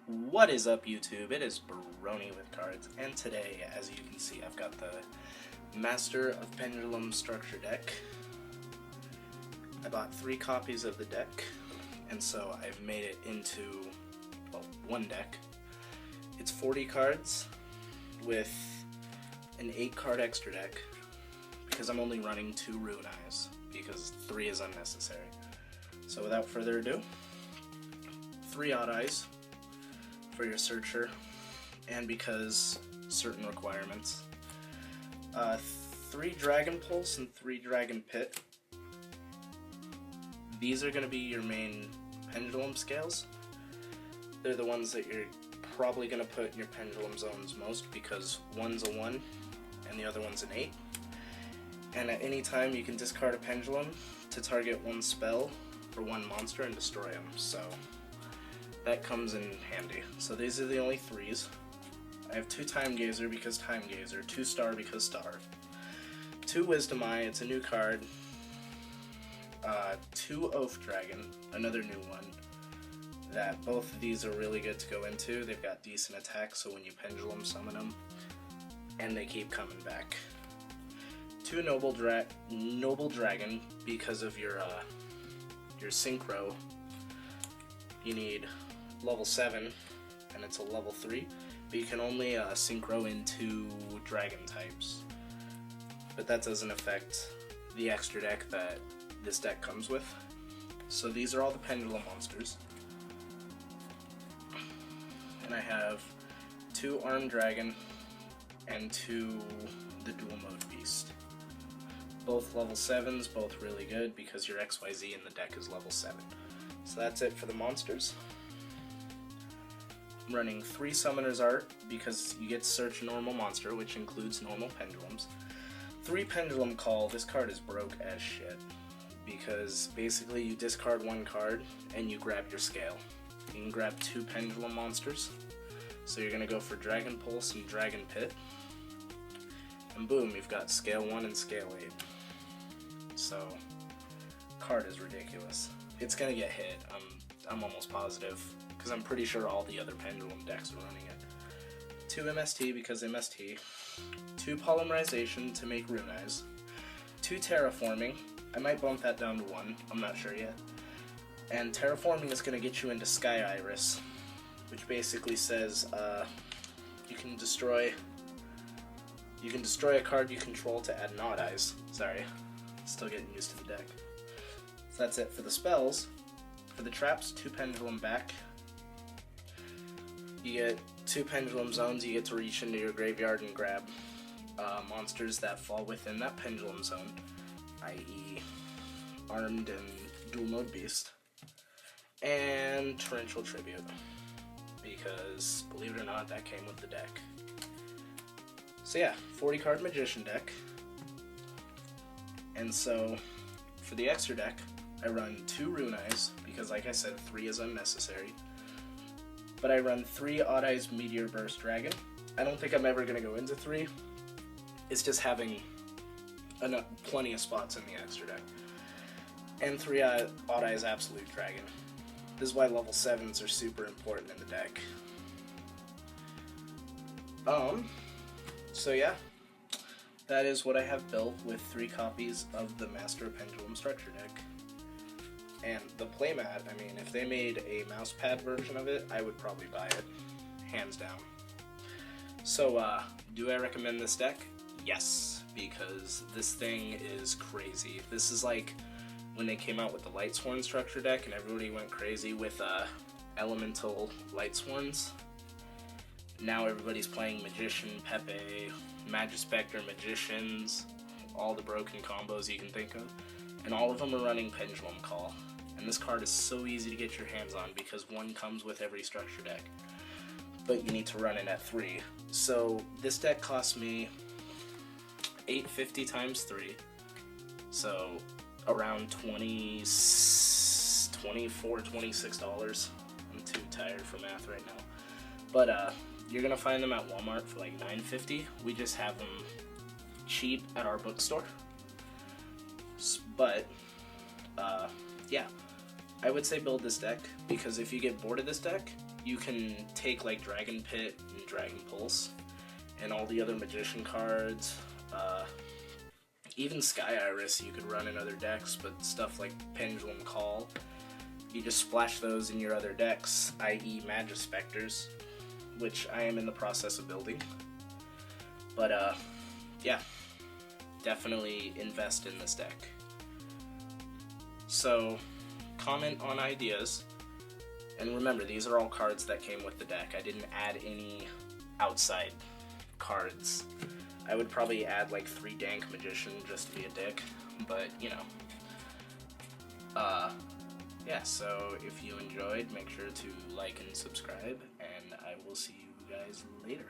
What is up, YouTube? It is Baroni with Cards, and today, as you can see, I've got the Master of Pendulum structure deck. I bought 3 copies of the deck, and so I've made it into, well, one deck. It's 40 cards with an 8-card extra deck, because I'm only running 2 Rune Eyes, because 3 is unnecessary. So without further ado, 3 Odd Eyes for your searcher, and because certain requirements, 3 Dragon Pulse and 3 Dragon Pit. These are going to be your main pendulum scales. They're the ones that you're probably going to put in your pendulum zones most, because one's a 1 and the other one's an 8. And at any time you can discard a pendulum to target one spell or one monster and destroy them. So that comes in handy. So these are the only 3s. I have 2 Time Gazer because Time Gazer, 2 Star because Star, 2 Wisdom Eye, it's a new card, 2 Oath Dragon, another new one, that both of these are really good to go into. They've got decent attack, so when you pendulum summon them, and they keep coming back. 2 Noble Dragon, because of your Synchro, you need level 7, and it's a level 3, but you can only Synchro into dragon types. But that doesn't affect the extra deck that this deck comes with. So these are all the Pendulum monsters. And I have 2 Armed Dragon and 2 the Dual Mode Beast. Both level 7s, both really good because your XYZ in the deck is level 7. So that's it for the monsters. I'm running 3 Summoner's Art because you get to search a normal monster, which includes normal pendulums. 3 Pendulum Call. This card is broke as shit because basically you discard 1 card and you grab your scale. You can grab 2 Pendulum monsters. So you're going to go for Dragon Pulse and Dragon Pit. And boom, you've got Scale 1 and Scale 8. So, card is ridiculous. It's going to get hit, I'm almost positive, because I'm pretty sure all the other Pendulum decks are running it. 2 MST because MST, 2 Polymerization to make Rune Eyes, 2 Terraforming, I might bump that down to 1, I'm not sure yet, and Terraforming is going to get you into Sky Iris, which basically says you can destroy a card you control to add Odd Eyes. Sorry, still getting used to the deck. So that's it for the spells. For the traps, 2 Pendulum back. You get 2 Pendulum zones. You get to reach into your graveyard and grab monsters that fall within that Pendulum zone, i.e. Armed and Dual Mode Beast. And Torrential Tribute, because believe it or not, that came with the deck. So yeah, 40 card Magician deck. And so for the extra deck, I run 2 Rune Eyes, because like I said, 3 is unnecessary. But I run 3 Odd Eyes Meteor Burst Dragon. I don't think I'm ever going to go into 3. It's just having plenty of spots in the extra deck. And 3 Odd Eyes Absolute Dragon. This is why level 7s are super important in the deck. So yeah, that is what I have built with 3 copies of the Master of Pendulum structure deck. And the playmat, I mean, if they made a mousepad version of it, I would probably buy it, hands down. So, do I recommend this deck? Yes, because this thing is crazy. This is like when they came out with the Lightsworn structure deck and everybody went crazy with Elemental Lightsworns. Now everybody's playing Magician, Pepe, Magispector, Magicians, all the broken combos you can think of. And all of them are running Pendulum Call. And this card is so easy to get your hands on because 1 comes with every structure deck. But you need to run it at 3. So this deck cost me $8.50 times 3. So around $24, $26. I'm too tired for math right now. But you're going to find them at Walmart for like $9.50. We just have them cheap at our bookstore. But yeah, I would say build this deck, because if you get bored of this deck, you can take like Dragon Pit and Dragon Pulse and all the other Magician cards, even Sky Iris you could run in other decks, but stuff like Pendulum Call, you just splash those in your other decks, i.e. Magispectors, which I am in the process of building. But yeah, definitely invest in this deck. So comment on ideas, and remember, these are all cards that came with the deck. I didn't add any outside cards. I would probably add like 3 Dank Magician just to be a dick, but you know. Yeah, so if you enjoyed, make sure to like and subscribe, and I will see you guys later.